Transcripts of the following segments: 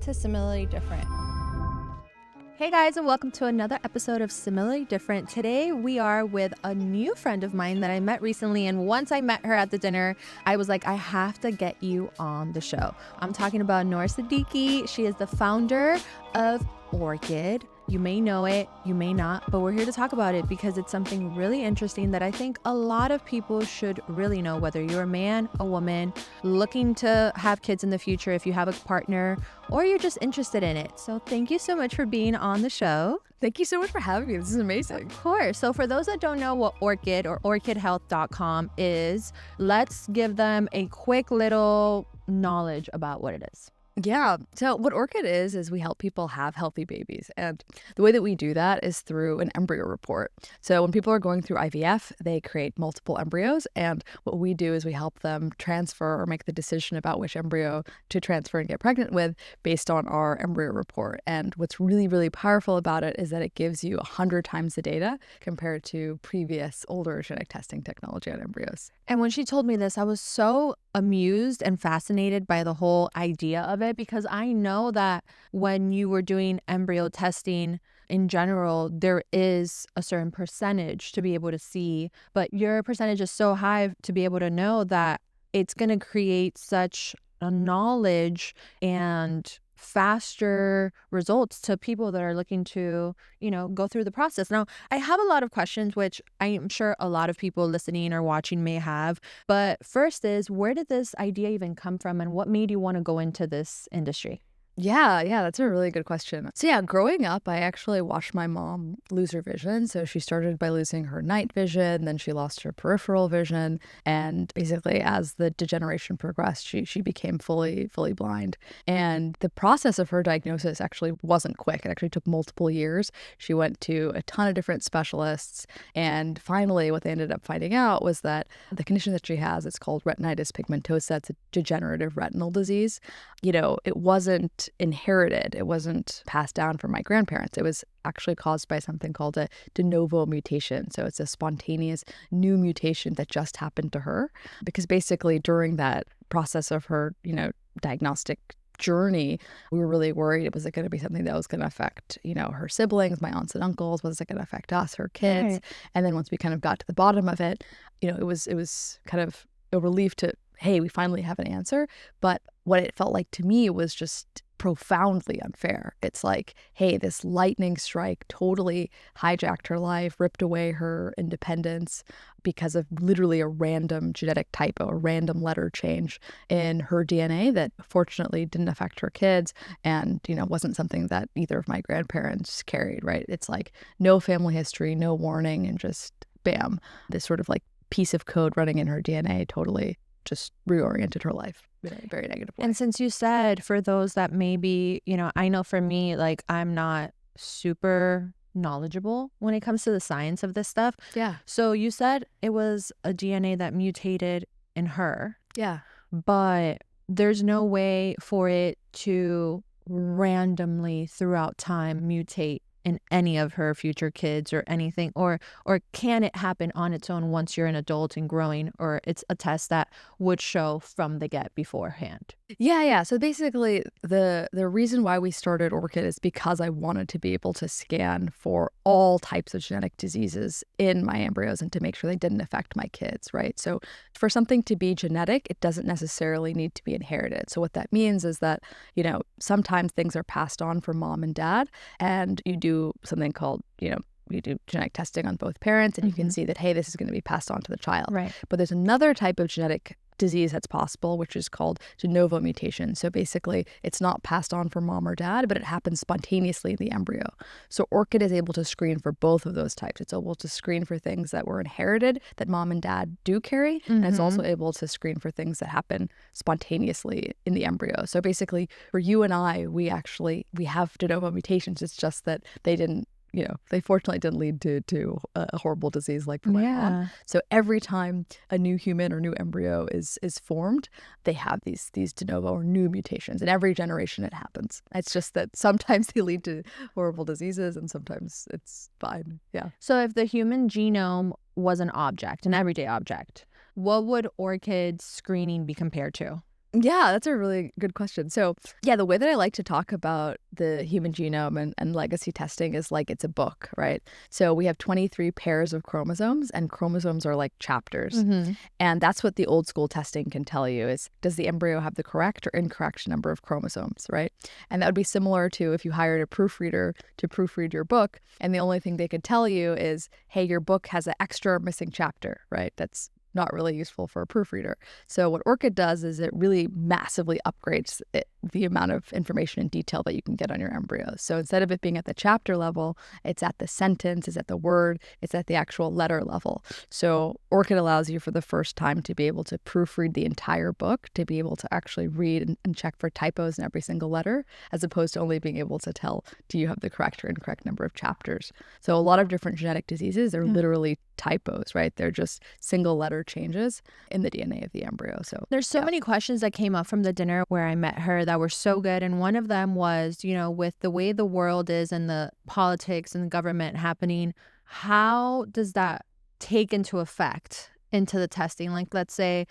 to Similarly Different. Hey guys, and welcome to another episode of Similarly Different. Today we are with a new friend of mine that I met recently, and once I met her at the dinner, I was like, I have to get you on the show. I'm talking about Noor Siddiqui. She is the founder of Orchid. You may know it, you may not, but we're here to talk about it because it's something really interesting that I think a lot of people should really know, whether you're a man, a woman, looking to have kids in the future, if you have a partner, or you're just interested in it. So thank you so much for being on the show. Thank you so much for having me. This is amazing. Of course. So for those that don't know what Orchid or orchidhealth.com is, let's give them a quick little knowledge about what it is. Yeah. So what Orchid is we help people have healthy babies. And the way that we do that is through an embryo report. So when people are going through IVF, they create multiple embryos. And what we do is we help them transfer or make the decision about which embryo to transfer and get pregnant with based on our embryo report. And what's really, really powerful about it is that it gives you 100 times the data compared to previous older genetic testing technology on embryos. And when she told me this, I was so amused and fascinated by the whole idea of it, because I know that when you were doing embryo testing in general, there is a certain percentage to be able to see, but your percentage is so high to be able to know that it's going to create such a knowledge and faster results to people that are looking to, go through the process. Now, I have a lot of questions, which I am sure a lot of people listening or watching may have. But first is, where did this idea even come from, and what made you want to go into this industry? Yeah, that's a really good question. So yeah, growing up, I actually watched my mom lose her vision. So she started by losing her night vision, then she lost her peripheral vision. And basically, as the degeneration progressed, she became fully blind. And the process of her diagnosis actually wasn't quick. It actually took multiple years. She went to a ton of different specialists. And finally, what they ended up finding out was that the condition that she has, it's called retinitis pigmentosa. It's a degenerative retinal disease. It wasn't inherited. It wasn't passed down from my grandparents. It was actually caused by something called a de novo mutation. So it's a spontaneous new mutation that just happened to her, because basically during that process of her, diagnostic journey, we were really worried, was it going to be something that was going to affect, her siblings, my aunts and uncles? Was it going to affect us, her kids? Right. And then once we kind of got to the bottom of it, it was kind of a relief to, hey, we finally have an answer. But what it felt like to me was just profoundly unfair. It's like, hey, this lightning strike totally hijacked her life, ripped away her independence because of literally a random genetic typo, a random letter change in her DNA that fortunately didn't affect her kids and, wasn't something that either of my grandparents carried, right? It's like no family history, no warning, and just bam, this sort of like piece of code running in her DNA totally just reoriented her life in a very negative way. And since you said, for those that maybe, I know for me, like, I'm not super knowledgeable when it comes to the science of this stuff. Yeah. So you said it was a DNA that mutated in her. Yeah. But there's no way for it to randomly throughout time mutate in any of her future kids or anything, or can it happen on its own once you're an adult and growing, or it's a test that would show from the get beforehand? Yeah. So basically, the reason why we started Orchid is because I wanted to be able to scan for all types of genetic diseases in my embryos and to make sure they didn't affect my kids, right? So for something to be genetic, it doesn't necessarily need to be inherited. So what that means is that, sometimes things are passed on from mom and dad, and you do something called, you do genetic testing on both parents, and you can see that, hey, this is going to be passed on to the child. Right. But there's another type of genetic disease that's possible, which is called de novo mutation. So basically, it's not passed on from mom or dad, but it happens spontaneously in the embryo. So Orchid is able to screen for both of those types. It's able to screen for things that were inherited that mom and dad do carry, and it's also able to screen for things that happen spontaneously in the embryo. So basically, for you and I, we have de novo mutations. It's just that they didn't, they fortunately didn't lead to a horrible disease like for my mom. So every time a new human or new embryo is formed, they have these de novo or new mutations. In every generation it happens. It's just that sometimes they lead to horrible diseases and sometimes it's fine. Yeah. So if the human genome was an object, an everyday object, what would Orchid screening be compared to? Yeah, that's a really good question. So, yeah, the way that I like to talk about the human genome and legacy testing is like it's a book, right? So, we have 23 pairs of chromosomes, and chromosomes are like chapters. Mm-hmm. And that's what the old school testing can tell you is does the embryo have the correct or incorrect number of chromosomes, right? And that would be similar to if you hired a proofreader to proofread your book, and the only thing they could tell you is, hey, your book has an extra missing chapter, right? That's not really useful for a proofreader. So what Orchid does is it really massively upgrades the amount of information and detail that you can get on your embryos. So instead of it being at the chapter level, it's at the sentence, it's at the word, it's at the actual letter level. So Orchid allows you for the first time to be able to proofread the entire book, to be able to actually read and check for typos in every single letter, as opposed to only being able to tell, do you have the correct or incorrect number of chapters? So a lot of different genetic diseases are literally typos, right? They're just single letter changes in the DNA of the embryo. So there's so many questions that came up from the dinner where I met her that were so good. And one of them was, with the way the world is and the politics and the government happening, how does that take into effect into the testing? Like, let's say,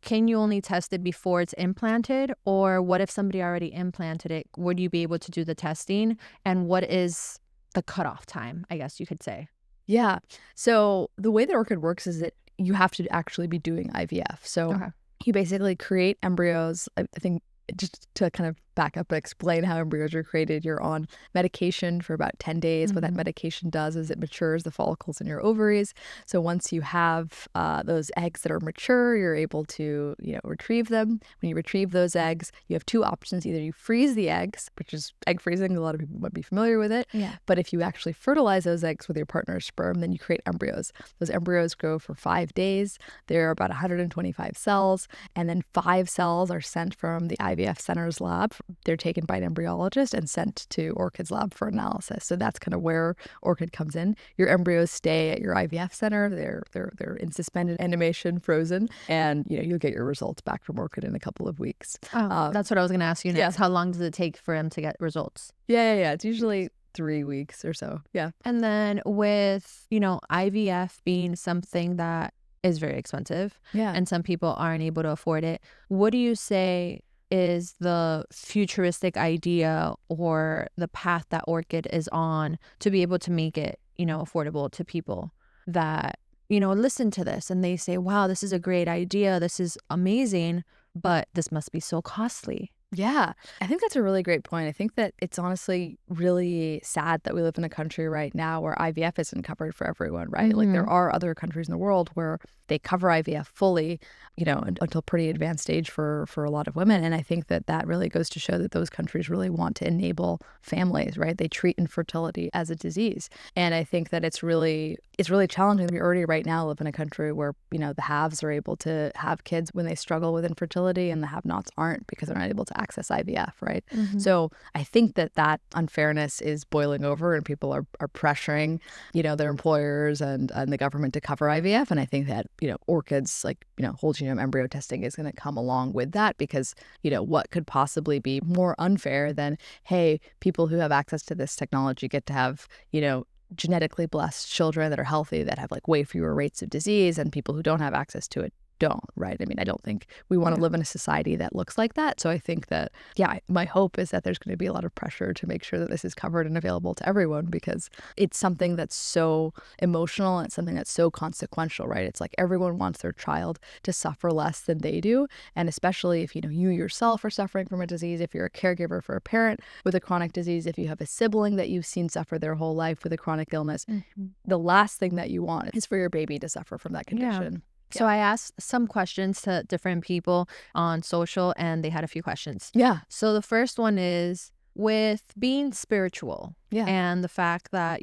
can you only test it before it's implanted? Or what if somebody already implanted it? Would you be able to do the testing? And what is the cutoff time, I guess you could say? Yeah. So the way that Orchid works is that you have to actually be doing IVF. So Okay. you basically create embryos. I think just to kind of back up and explain how embryos are created, you're on medication for about 10 days. What that medication does is it matures the follicles in your ovaries. So once you have those eggs that are mature, you're able to, retrieve them. When you retrieve those eggs, you have two options. Either you freeze the eggs, which is egg freezing. A lot of people might be familiar with it. Yeah. But if you actually fertilize those eggs with your partner's sperm, then you create embryos. Those embryos grow for 5 days. There are about 125 cells. And then 5 cells are sent from the IVF center's lab. They're taken by an embryologist and sent to Orchid's lab for analysis. So that's kind of where Orchid comes in. Your embryos stay at your IVF center. They're in suspended animation, frozen, and you'll get your results back from Orchid in a couple of weeks. That's what I was going to ask you next. How long does it take for him to get results? Yeah. It's usually 3 weeks or so. Yeah. And then with, IVF being something that is very expensive, and some people aren't able to afford it, what do you say is the futuristic idea or the path that Orchid is on to be able to make it, affordable to people that, listen to this and they say, wow, this is a great idea. This is amazing, but this must be so costly. Yeah, I think that's a really great point. I think that it's honestly really sad that we live in a country right now where IVF isn't covered for everyone, right? Like there are other countries in the world where they cover IVF fully, until pretty advanced stage for a lot of women. And I think that really goes to show that those countries really want to enable families, right? They treat infertility as a disease. And I think that it's really challenging. We already right now live in a country where, the haves are able to have kids when they struggle with infertility and the have-nots aren't because they're not able to access IVF, right? So I think that unfairness is boiling over and people are pressuring, their employers and the government to cover IVF. And I think that, Orchid's whole genome embryo testing is going to come along with that because, what could possibly be more unfair than, hey, people who have access to this technology get to have, genetically blessed children that are healthy, that have way fewer rates of disease, and people who don't have access to it don't, right? I mean, I don't think we want to live in a society that looks like that. So I think that, my hope is that there's going to be a lot of pressure to make sure that this is covered and available to everyone because it's something that's so emotional and it's something that's so consequential, right? It's like everyone wants their child to suffer less than they do. And especially if, you yourself are suffering from a disease, if you're a caregiver for a parent with a chronic disease, if you have a sibling that you've seen suffer their whole life with a chronic illness, the last thing that you want is for your baby to suffer from that condition. Yeah. So I asked some questions to different people on social and they had a few questions. Yeah. So the first one is with being spiritual and the fact that,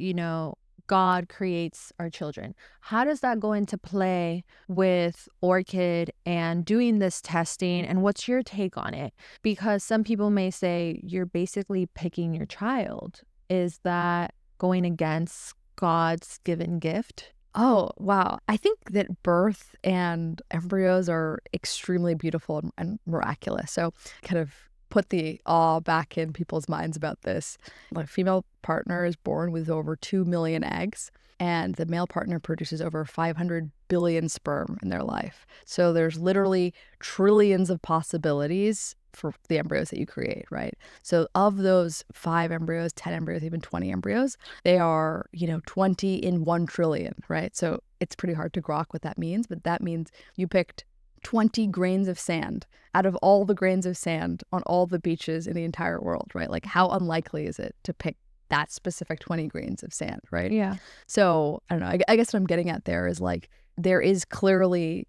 God creates our children. How does that go into play with Orchid and doing this testing? And what's your take on it? Because some people may say you're basically picking your child. Is that going against God's given gift? Oh, wow. I think that birth and embryos are extremely beautiful and miraculous. So kind of put the awe back in people's minds about this. A female partner is born with over 2 million eggs, and the male partner produces over 500 billion sperm in their life. So there's literally trillions of possibilities for the embryos that you create, right? So of those 5 embryos, 10 embryos, even 20 embryos, they are, 20 in 1 trillion, right? So it's pretty hard to grok what that means, but that means you picked 20 grains of sand out of all the grains of sand on all the beaches in the entire world, right? Like, how unlikely is it to pick that specific 20 grains of sand, right? Yeah. So I don't know. I guess what I'm getting at there is like, there is clearly,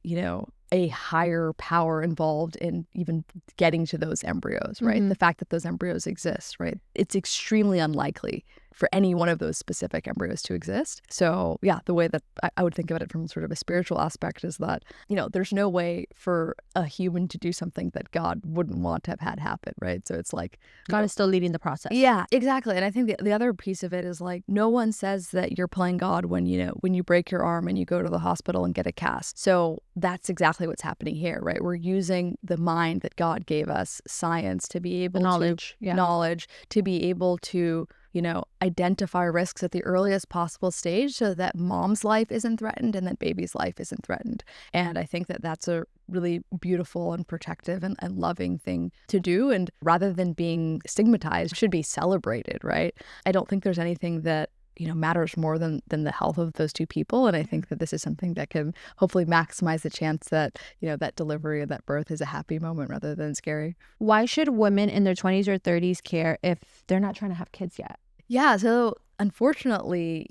a higher power involved in even getting to those embryos, right? Mm-hmm. The fact that those embryos exist, right? It's extremely unlikely for any one of those specific embryos to exist. So yeah, the way that I would think about it from sort of a spiritual aspect is that, there's no way for a human to do something that God wouldn't want to have had happen, right? So it's like God is still leading the process. Yeah, exactly. And I think the other piece of it is like, no one says that you're playing God when you break your arm and you go to the hospital and get a cast. So that's exactly what's happening here, right? We're using the mind that God gave us, science, to be able knowledge to be able to identify risks at the earliest possible stage so that mom's life isn't threatened and that baby's life isn't threatened. And I think that that's a really beautiful and protective and loving thing to do. And rather than being stigmatized, should be celebrated, right? I don't think there's anything that matters more than the health of those two people. And I think that this is something that can hopefully maximize the chance that, that delivery and that birth is a happy moment rather than scary. Why should women in their 20s or 30s care if they're not trying to have kids yet? Yeah, so unfortunately,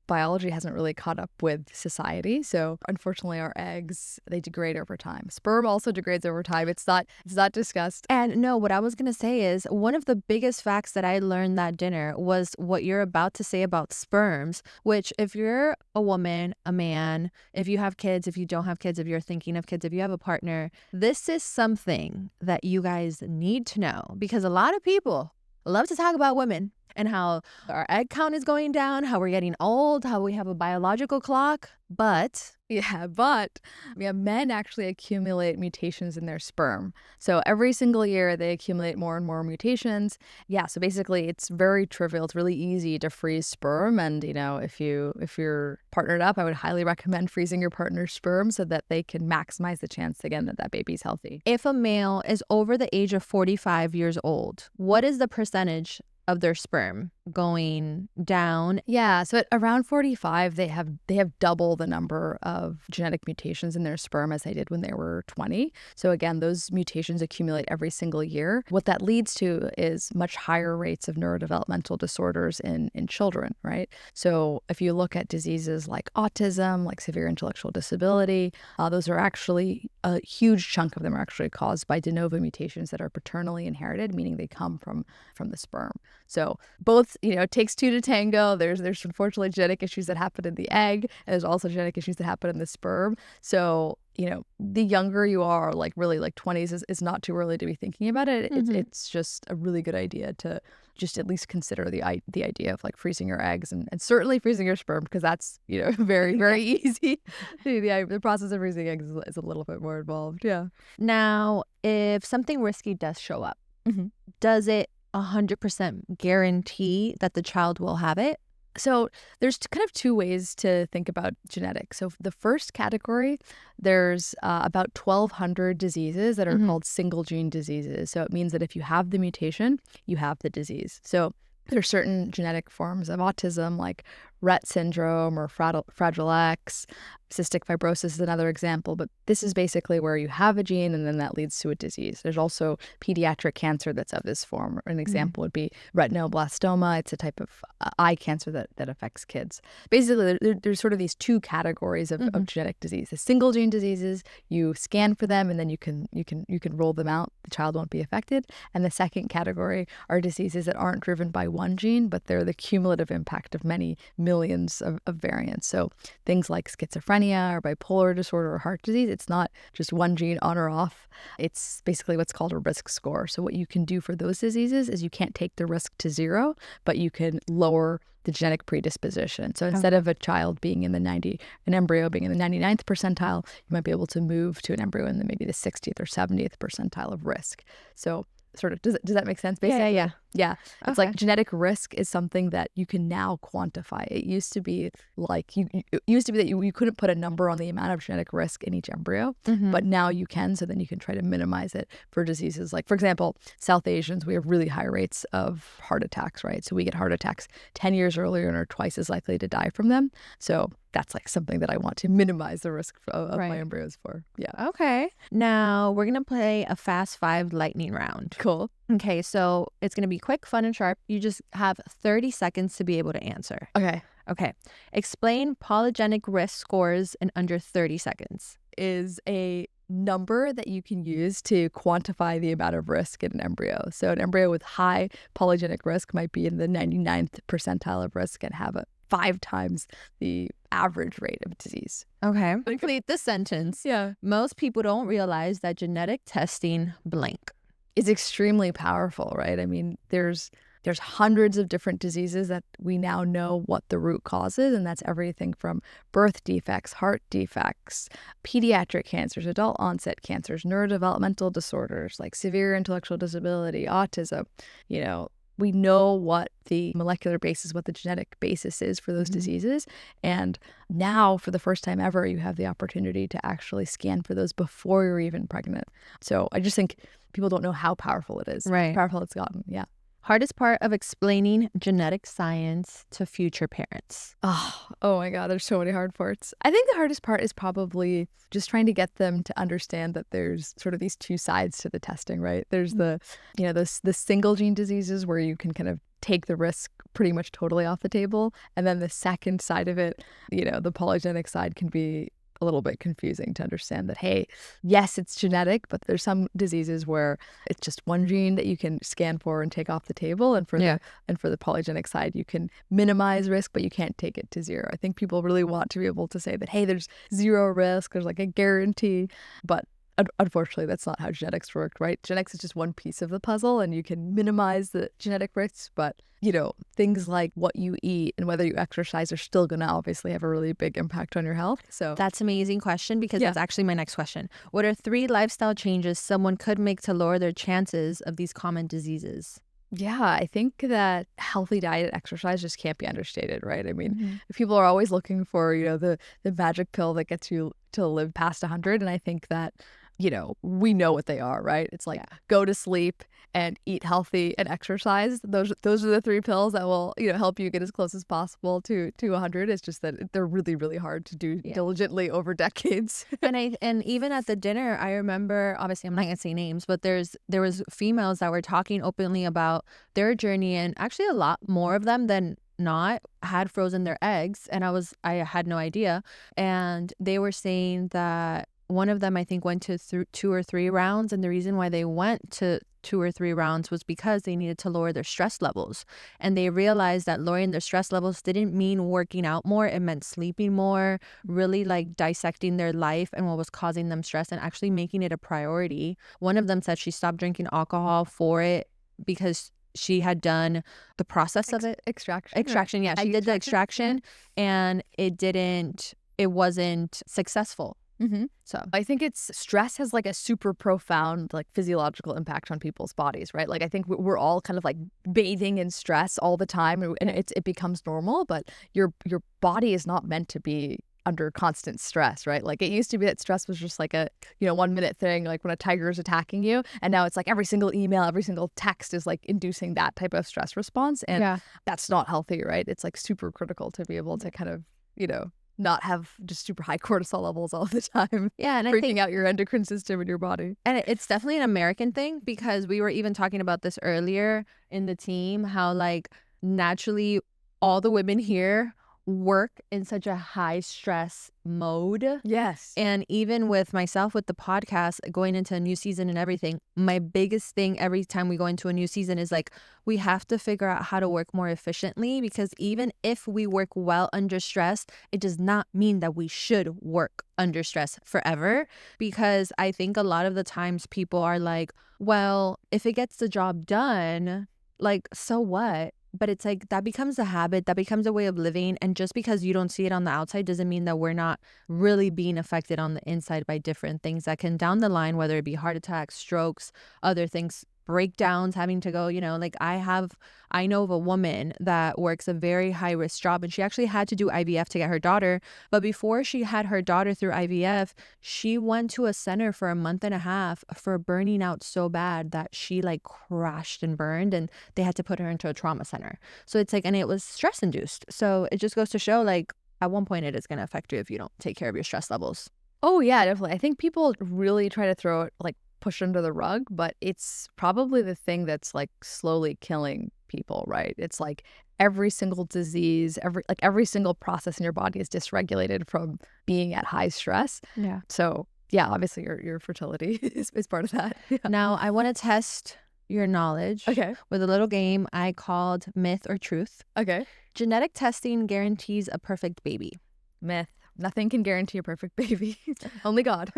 biology hasn't really caught up with society. So unfortunately, our eggs, they degrade over time. Sperm also degrades over time. It's not discussed. And no, what I was going to say is one of the biggest facts that I learned that dinner was what you're about to say about sperms, which if you're a woman, a man, if you have kids, if you don't have kids, if you're thinking of kids, if you have a partner, this is something that you guys need to know, because a lot of people love to talk about women and how our egg count is going down, how we're getting old, how we have a biological clock. But men actually accumulate mutations in their sperm. So every single year they accumulate more and more mutations. Yeah, so basically it's very trivial. It's really easy to freeze sperm. And, if you're partnered up, I would highly recommend freezing your partner's sperm so that they can maximize the chance, again, that baby's healthy. If a male is over the age of 45 years old, what is the percentage of their sperm going down? Yeah, so at around 45, they have double the number of genetic mutations in their sperm as they did when they were 20. So again, those mutations accumulate every single year. What that leads to is much higher rates of neurodevelopmental disorders in children, right? So if you look at diseases like autism, like severe intellectual disability, those are actually, a huge chunk of them are actually caused by de novo mutations that are paternally inherited, meaning they come from the sperm. So both, it takes two to tango. There's unfortunately genetic issues that happen in the egg, and there's also genetic issues that happen in the sperm. So, the younger you are, like really like 20s is not too early to be thinking about it. Mm-hmm. It's just a really good idea to just at least consider the idea of like freezing your eggs and certainly freezing your sperm, because that's, very, very easy. The process of freezing eggs is a little bit more involved. Yeah. Now, if something risky does show up, Mm-hmm. does it 100% guarantee that the child will have it? So there's kind of two ways to think about genetics. So the first category, there's about 1,200 diseases that are called single gene diseases. So it means that if you have the mutation, you have the disease. So there are certain genetic forms of autism like Rett syndrome or Fragile X. Cystic fibrosis is another example, but this is basically where you have a gene and then that leads to a disease. There's also pediatric cancer that's of this form. An example would be retinoblastoma. It's a type of eye cancer that affects kids. Basically, there's sort of these two categories of genetic disease. The single gene diseases, you scan for them and then you can rule them out. The child won't be affected. And the second category are diseases that aren't driven by one gene, but they're the cumulative impact of many millions of variants. So things like schizophrenia or bipolar disorder or heart disease, it's not just one gene on or off. It's basically what's called a risk score. So what you can do for those diseases is you can't take the risk to zero, but you can lower the genetic predisposition. So instead of a child being in an embryo being in the 99th percentile, you might be able to move to an embryo in maybe the 60th or 70th percentile of risk. So sort of, does that make sense? Yeah, Basically, yeah. yeah. It's Okay. like genetic risk is something that you can now quantify. It used to be like it used to be that you couldn't put a number on the amount of genetic risk in each embryo, but now you can. So then you can try to minimize it for diseases like, for example, South Asians. We have really high rates of heart attacks, right? So we get heart attacks 10 years earlier and are twice as likely to die from them. So that's like something that I want to minimize the risk of my Right. embryos for. Yeah. Okay. Now we're going to play a fast 5 lightning round. Cool. Okay, so it's going to be quick, fun, and sharp. You just have 30 seconds to be able to answer. Okay. Okay. Explain polygenic risk scores in under 30 seconds. Is a number that you can use to quantify the amount of risk in an embryo. So an embryo with high polygenic risk might be in the 99th percentile of risk and have 5 times the average rate of disease. Okay. Complete the sentence. Yeah. Most people don't realize that genetic testing blank. Is extremely powerful, right? I mean, there's hundreds of different diseases that we now know what the root cause is, and that's everything from birth defects, heart defects, pediatric cancers, adult onset cancers, neurodevelopmental disorders like severe intellectual disability, autism. You know, we know what the molecular basis, what the genetic basis is for those diseases. And now, for the first time ever, you have the opportunity to actually scan for those before you're even pregnant. So I just think people don't know how powerful it is. Right. How powerful it's gotten. Yeah. Hardest part of explaining genetic science to future parents. Oh my God, there's so many hard parts. I think the hardest part is probably just trying to get them to understand that there's sort of these two sides to the testing, right? There's the single gene diseases where you can kind of take the risk pretty much totally off the table. And then the second side of it, the polygenic side can be a little bit confusing to understand that, hey, yes, it's genetic, but there's some diseases where it's just one gene that you can scan for and take off the table. And for the polygenic side, you can minimize risk, but you can't take it to zero. I think people really want to be able to say that, hey, there's zero risk, there's like a guarantee, but unfortunately, that's not how genetics work, right? Genetics is just one piece of the puzzle, and you can minimize the genetic risks, but things like what you eat and whether you exercise are still going to obviously have a really big impact on your health. So that's an amazing question, because that's actually my next question. What are 3 lifestyle changes someone could make to lower their chances of these common diseases? Yeah, I think that healthy diet and exercise just can't be understated, right? I mean, people are always looking for, the magic pill that gets you to live past 100. And I think that, we know what they are, right? It's like go to sleep and eat healthy and exercise. Those are the 3 pills that will, help you get as close as possible to 100. It's just that they're really, really hard to do diligently over decades. And even at the dinner, I remember, obviously I'm not gonna say names, but there was females that were talking openly about their journey, and actually a lot more of them than not had frozen their eggs, and I had no idea. And they were saying that one of them, I think, went to 2 or 3 rounds, and the reason why they went to 2 or 3 rounds was because they needed to lower their stress levels. And they realized that lowering their stress levels didn't mean working out more. It meant sleeping more, really like dissecting their life and what was causing them stress and actually making it a priority. One of them said she stopped drinking alcohol for it because she had done the process of it. Extraction. Yeah. She did the extraction and it wasn't successful. So I think stress has like a super profound like physiological impact on people's bodies, right? Like I think we're all kind of like bathing in stress all the time, and it becomes normal, but your body is not meant to be under constant stress, right? Like it used to be that stress was just like a 1 minute thing, like when a tiger is attacking you, and now it's like every single email, every single text is like inducing that type of stress response, and that's not healthy, right? It's like super critical to be able to kind of not have just super high cortisol levels all the time. Yeah, and freaking out your endocrine system in your body. And it's definitely an American thing, because we were even talking about this earlier in the team, how like naturally all the women here work in such a high stress mode. Yes. And even with myself, with the podcast, going into a new season and everything, my biggest thing every time we go into a new season is like, we have to figure out how to work more efficiently, because even if we work well under stress, it does not mean that we should work under stress forever. Because I think a lot of the times people are like, well, if it gets the job done, like, so what? But it's like that becomes a habit, that becomes a way of living. And just because you don't see it on the outside doesn't mean that we're not really being affected on the inside by different things that can down the line, whether it be heart attacks, strokes, other things, breakdowns, having to go, like I know of a woman that works a very high risk job, and she actually had to do IVF to get her daughter. But before she had her daughter through IVF, she went to a center for a month and a half for burning out so bad that she like crashed and burned, and they had to put her into a trauma center. So it's like, and it was stress induced. So it just goes to show, like, at one point it is going to affect you if you don't take care of your stress levels. Oh, yeah, definitely. I think people really try to throw it, like, push under the rug, but it's probably the thing that's, like, slowly killing people, right? It's like every single disease, every single process in your body is dysregulated from being at high stress. Yeah. So, yeah, obviously your fertility is part of that. Yeah. Now, I want to test your knowledge with a little game I called Myth or Truth. Okay. Genetic testing guarantees a perfect baby. Myth. Nothing can guarantee a perfect baby. Only God.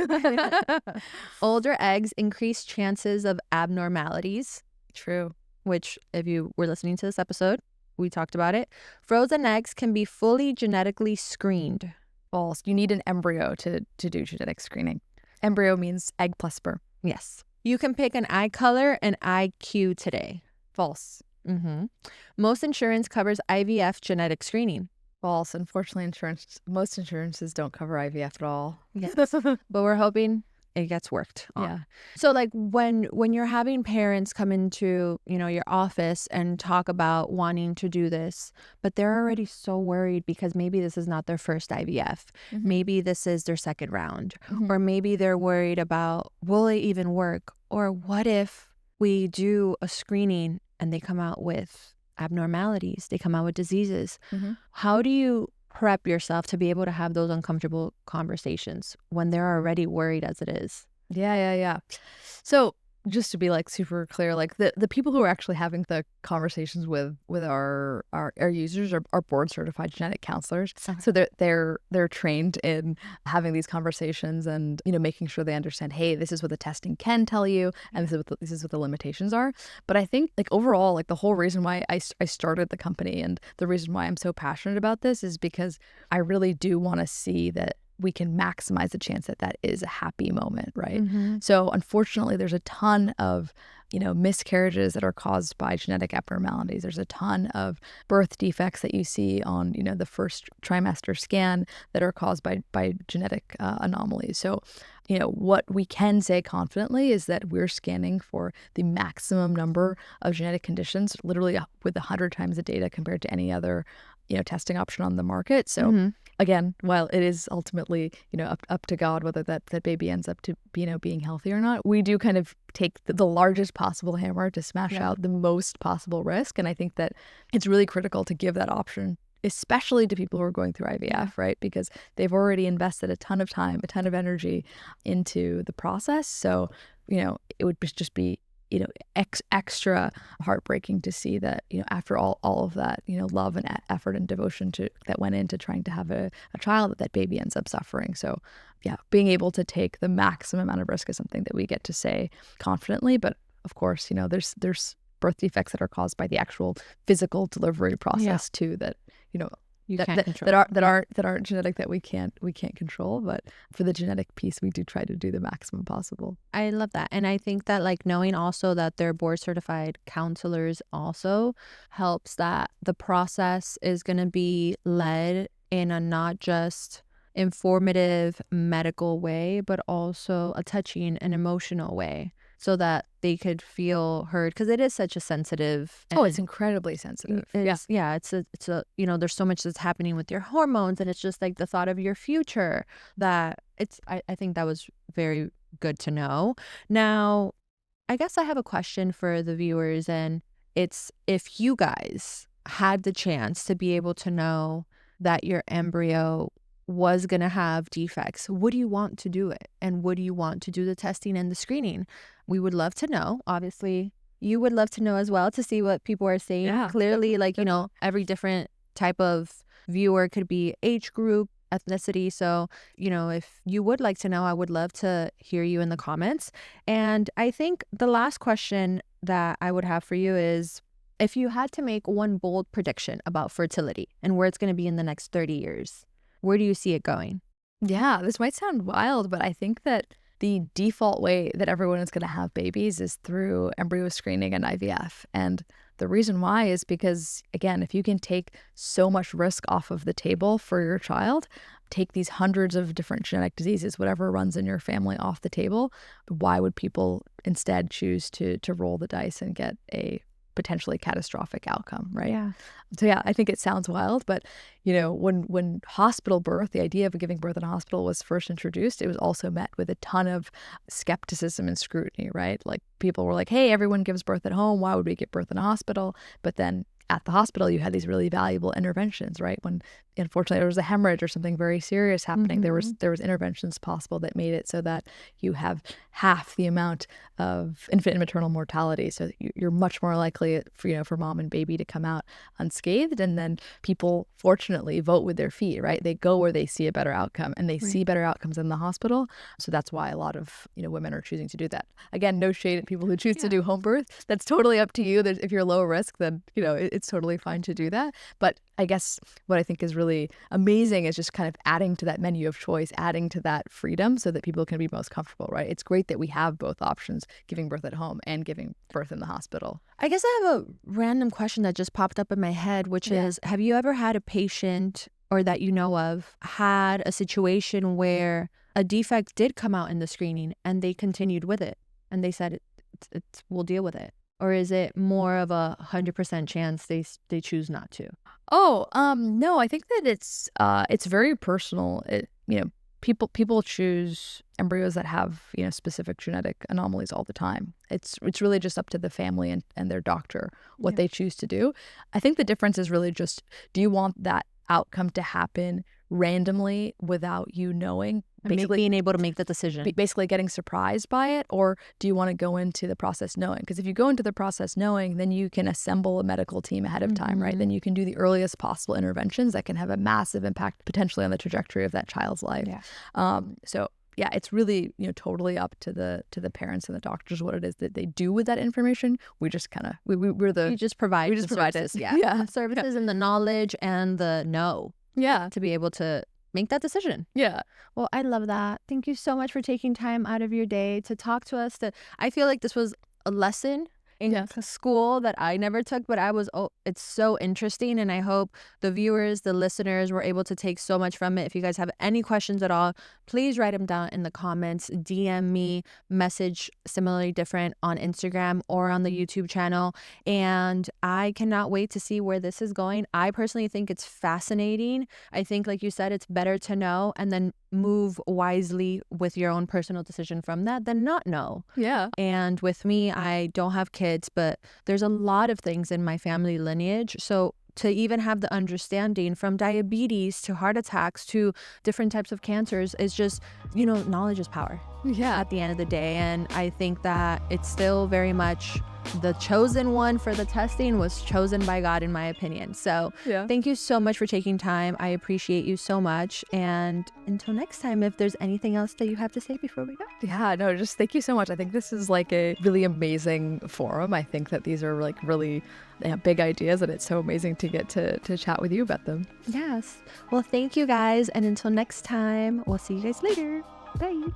Older eggs increase chances of abnormalities. True. Which, if you were listening to this episode, we talked about it. Frozen eggs can be fully genetically screened. False. You need an embryo to do genetic screening. Embryo means egg plus sperm. Yes. You can pick an eye color and IQ today. False. Most insurance covers IVF genetic screening. False. Unfortunately, most insurances don't cover IVF at all. Yes. But we're hoping it gets worked on. Yeah. So like when you're having parents come into, your office and talk about wanting to do this, but they're already so worried because maybe this is not their first IVF. Maybe this is their second round. Or maybe they're worried about, will it even work? Or what if we do a screening and they come out with abnormalities, they come out with diseases? How do you prep yourself to be able to have those uncomfortable conversations when they're already worried as it is? Yeah. So just to be like super clear, like the people who are actually having the conversations with our users are board certified genetic counselors. So they're trained in having these conversations and making sure they understand, hey, this is what the testing can tell you, and this is what the limitations are. But I think like overall, like the whole reason why I started the company and the reason why I'm so passionate about this is because I really do want to see that we can maximize the chance that that is a happy moment, right? So unfortunately, there's a ton of, miscarriages that are caused by genetic abnormalities. There's a ton of birth defects that you see on, the first trimester scan that are caused by genetic anomalies. So, what we can say confidently is that we're scanning for the maximum number of genetic conditions, literally with 100 times the data compared to any other testing option on the market. So again, while it is ultimately, up to God whether that baby ends up to being healthy or not, we do kind of take the largest possible hammer to smash out the most possible risk. And I think that it's really critical to give that option, especially to people who are going through IVF, right? Because they've already invested a ton of time, a ton of energy into the process. So, it would just be extra heartbreaking to see that, after all of that, love and effort and devotion that went into trying to have a child, that baby ends up suffering. So yeah, being able to take the maximum amount of risk is something that we get to say confidently. But of course, there's birth defects that are caused by the actual physical delivery process too, that, that aren't genetic, that we can't control. But for the genetic piece, we do try to do the maximum possible. I love that. And I think that like knowing also that they're board certified counselors also helps, that the process is going to be led in a not just informative medical way, but also a touching and emotional way, so that they could feel heard, because it is such a sensitive. It's incredibly sensitive. It's a there's so much that's happening with your hormones, and it's just like the thought of your future that I think that was very good to know. Now, I guess I have a question for the viewers, and it's, if you guys had the chance to be able to know that your embryo was going to have defects, would you want to do it? And would you want to do the testing and the screening? We would love to know. Obviously, you would love to know as well, to see what people are saying. Yeah, clearly, like, every different type of viewer could be age group, ethnicity. So, if you would like to know, I would love to hear you in the comments. And I think the last question that I would have for you is, if you had to make one bold prediction about fertility and where it's going to be in the next 30 years, where do you see it going? Yeah, this might sound wild, but I think that the default way that everyone is going to have babies is through embryo screening and IVF. And the reason why is because, again, if you can take so much risk off of the table for your child, take these hundreds of different genetic diseases, whatever runs in your family, off the table, why would people instead choose to roll the dice and get a potentially catastrophic outcome, right? Yeah. So yeah, I think it sounds wild, but when hospital birth, the idea of giving birth in a hospital was first introduced, it was also met with a ton of skepticism and scrutiny, right? Like people were like, hey, everyone gives birth at home. Why would we give birth in a hospital? But then at the hospital, you had these really valuable interventions, right? When unfortunately there was a hemorrhage or something very serious happening, there was interventions possible that made it so that you have half the amount of infant and maternal mortality. So you're much more likely for mom and baby to come out unscathed. And then people fortunately vote with their feet, right? They go where they see a better outcome, and they see better outcomes in the hospital. So that's why a lot of women are choosing to do that. Again, no shade at people who choose to do home birth. That's totally up to you. If you're low risk, then it's totally fine to do that. But I guess what I think is really amazing is just kind of adding to that menu of choice, adding to that freedom so that people can be most comfortable, right? It's great that we have both options, giving birth at home and giving birth in the hospital. I guess I have a random question that just popped up in my head, which is, have you ever had a patient, or that you know of, had a situation where a defect did come out in the screening and they continued with it and they said, we'll deal with it? Or is it more of a 100% chance they choose not to? Oh, no, I think that it's very personal. People choose embryos that have specific genetic anomalies all the time. It's really just up to the family and their doctor what they choose to do. I think the difference is really just, do you want that outcome to happen randomly without you knowing, basically being able to make the decision, basically getting surprised by it? Or do you want to go into the process knowing? Because if you go into the process knowing, then you can assemble a medical team ahead of time, right? Then you can do the earliest possible interventions that can have a massive impact potentially on the trajectory of that child's life. So yeah, it's really totally up to the parents and the doctors what it is that they do with that information. We just kind of we just provide services. Yeah. Services and the knowledge and the know. Yeah. To be able to make that decision. Yeah. Well, I love that. Thank you so much for taking time out of your day to talk to us. I feel like this was a lesson in school that I never took, but it's so interesting. And I hope the viewers, the listeners were able to take so much from it. If you guys have any questions at all, please write them down in the comments, DM me, message Similarly Different on Instagram or on the YouTube channel. And I cannot wait to see where this is going. I personally think it's fascinating. I think, like you said, it's better to know and then move wisely with your own personal decision from that than not know. Yeah. And with me, I don't have kids, but there's a lot of things in my family lineage. So to even have the understanding, from diabetes to heart attacks to different types of cancers, is just, knowledge is power. Yeah. At the end of the day. And I think that it's still very much the chosen one for the testing was chosen by God, in my opinion. So thank you so much for taking time. I appreciate you so much. And until next time, if there's anything else that you have to say before we go. Yeah, no, just thank you so much. I think this is like a really amazing forum. I think that these are like really big ideas, and it's so amazing to get to chat with you about them. Yes. Well, thank you guys. And until next time, we'll see you guys later. Bye.